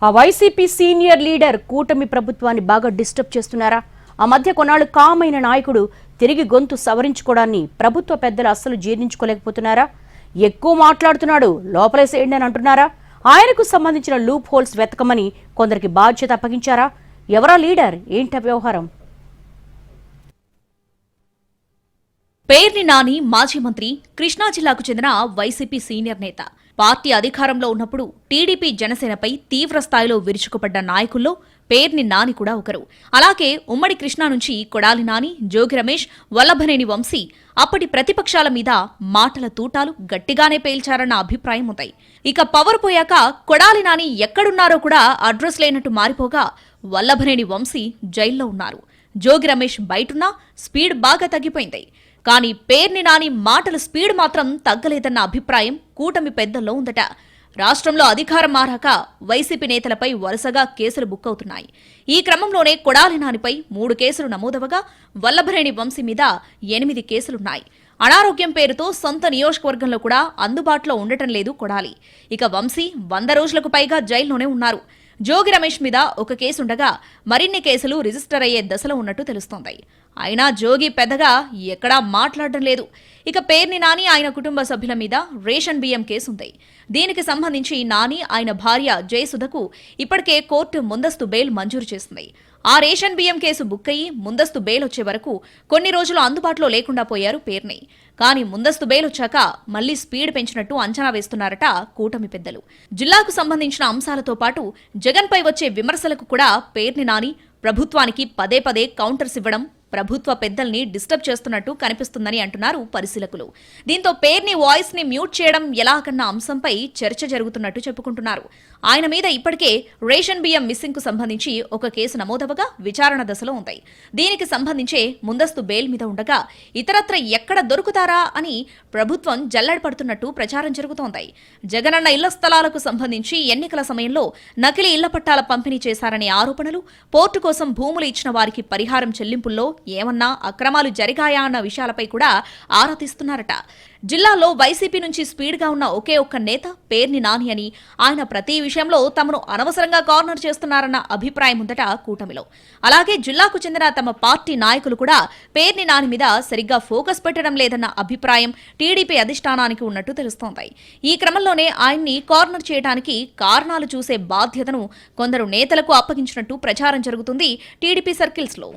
ఆ YCP senior leader కూటమి ప్రభుత్వాన్ని బాగా డిస్టర్బ్ చేస్తున్నారా? ఆ మధ్య కొన్నాళ్ళు కామైన నాయకుడు తిరిగి గొంతు సవరించుకోవడాన్ని ప్రభుత్వ పెద్దలు అస్సలు జీర్ణించుకోలేకపోతున్నారా? ఎక్కువ మాట్లాడుతున్నాడు, లోపలేసేయండి అని అంటున్నారా? ఆయనకు సంబంధించిన లూప్ హోల్స్ వెతకమని కొందరికి బాధ్యత అప్పగించారా? ఎవరా లీడర్, ఏంట వ్యవహారం? పేర్ని నాని మాజీ మంత్రి, కృష్ణా జిల్లాకు చెందిన వైసీపీ సీనియర్ నేత. పార్టీ అధికారంలో ఉన్నప్పుడు టీడీపీ జనసేనపై తీవ్ర స్థాయిలో విరుచుకుపడ్డ నాయకుల్లో పేర్ని నాని కూడా ఒకరు. అలాగే ఉమ్మడి కృష్ణా నుంచి కొడాలి నాని, జోగి రమేష్, వల్లభనేని వంశీ అప్పటి ప్రతిపక్షాల మీద మాటల తూటాలు గట్టిగానే పేల్చారన్న అభిప్రాయం ఉంది. ఇక పవర్ పోయాక కొడాలి నాని ఎక్కడున్నారో కూడా అడ్రస్ లేనట్టు మారిపోగా వల్లభనేని వంశీ జైల్లో ఉన్నారు. జోగి రమేష్ బయటున్నా స్పీడ్ బాగా తగ్గిపోయింది. కానీ పేర్ని నాని మాటల స్పీడ్ మాత్రం తగ్గలేదన్న అభిప్రాయం కూటమి పెద్దల్లో ఉందట. రాష్ట్రంలో అధికారం మారాక వైసీపీ నేతలపై వరుసగా కేసులు బుక్ అవుతున్నాయి. ఈ క్రమంలోనే కొడాలి నానిపై 3 కేసులు నమోదవగా వల్లభనేని వంశీ మీద 8 కేసులున్నాయి. అనారోగ్యం పేరుతో సొంత నియోజకవర్గంలో కూడా అందుబాటులో ఉండటం లేదు కొడాలి. ఇక వంశీ 100 రోజులకు పైగా జైల్లోనే ఉన్నారు. జోగి రమేష్ మీద 1 కేసుండగా మరిన్ని కేసులు రిజిస్టర్ అయ్యే దశలో ఉన్నట్టు తెలుస్తోంది. అయినా జోగి పెద్దగా ఎక్కడా మాట్లాడడం లేదు. ఇక పేర్ని నాని ఆయన కుటుంబ సభ్యుల మీద రేషన్ బియ్యం కేసుంది. దీనికి సంబంధించి నాని ఆయన భార్య జయసుధకు ఇప్పటికే కోర్టు ముందస్తు బెయిల్ మంజూరు చేసింది. ఆ రేషన్ బియ్యం కేసు బుక్ అయ్యి ముందస్తు బెయిల్ వచ్చే వరకు కొన్ని రోజులు అందుబాటులో లేకుండా పోయారు పేర్ని. కానీ ముందస్తు బెయిల్ వచ్చాక మళ్లీ స్పీడ్ పెంచినట్టు అంచనా వేస్తున్నారట కూటమి పెద్దలు. జిల్లాకు సంబంధించిన అంశాలతో పాటు జగన్పై వచ్చే విమర్శలకు కూడా పేర్ని నాని ప్రభుత్వానికి పదే పదే కౌంటర్స్ ఇవ్వడం ప్రభుత్వ పెద్దల్ని డిస్టర్బ్ చేస్తున్నట్టు కనిపిస్తుందని అంటున్నారు పరిశీలకులు. దీంతో పేర్ని వాయిస్ ని మ్యూట్ చేయడం ఎలా కన్న అంశంపై చర్చ జరుగుతున్నట్టు చెప్పుకుంటున్నారు. ఆయన మీద ఇప్పటికే రేషన్ బియ్యం మిస్సింగ్ కు సంబంధించి 1 కేసు నమోదవగా విచారణ దశలో ఉంది. దీనికి సంబంధించే ముందస్తు బెయిల్ మీద ఉండగా ఇతరత్ర ఎక్కడ దొరుకుతారా అని ప్రభుత్వం జల్లెడపడుతున్నట్టు ప్రచారం జరుగుతోంది. జగనన్న ఇళ్ల స్థలాలకు సంబంధించి ఎన్నికల సమయంలో నకిలీ ఇళ్ల పట్టాల పంపిణీ చేశారనే ఆరోపణలు, పోర్టు కోసం భూములు ఇచ్చిన వారికి పరిహారం చెల్లింపుల్లో ఏమన్నా అక్రమాలు జరిగాయా అన్న విషయాలపై కూడా ఆరా తీస్తున్నారట. జిల్లాలో వైసీపీ నుంచి స్పీడ్గా ఉన్న ఒకే ఒక్క నేత పేర్ని నాని అని, ఆయన ప్రతి విషయంలో తమను అనవసరంగా కార్నర్ చేస్తున్నారన్న అభిప్రాయం ఉందట కూటమిలో. అలాగే జిల్లాకు చెందిన తమ పార్టీ నాయకులు కూడా పేర్ని నాని మీద సరిగ్గా ఫోకస్ పెట్టడం లేదన్న అభిప్రాయం టీడీపీ అధిష్టానానికి ఉన్నట్టు తెలుస్తోంది. ఈ క్రమంలోనే ఆయన్ని కార్నర్ చేయడానికి కారణాలు చూసే బాధ్యతను కొందరు నేతలకు అప్పగించినట్టు ప్రచారం జరుగుతుంది టీడీపీ సర్కిల్స్లో.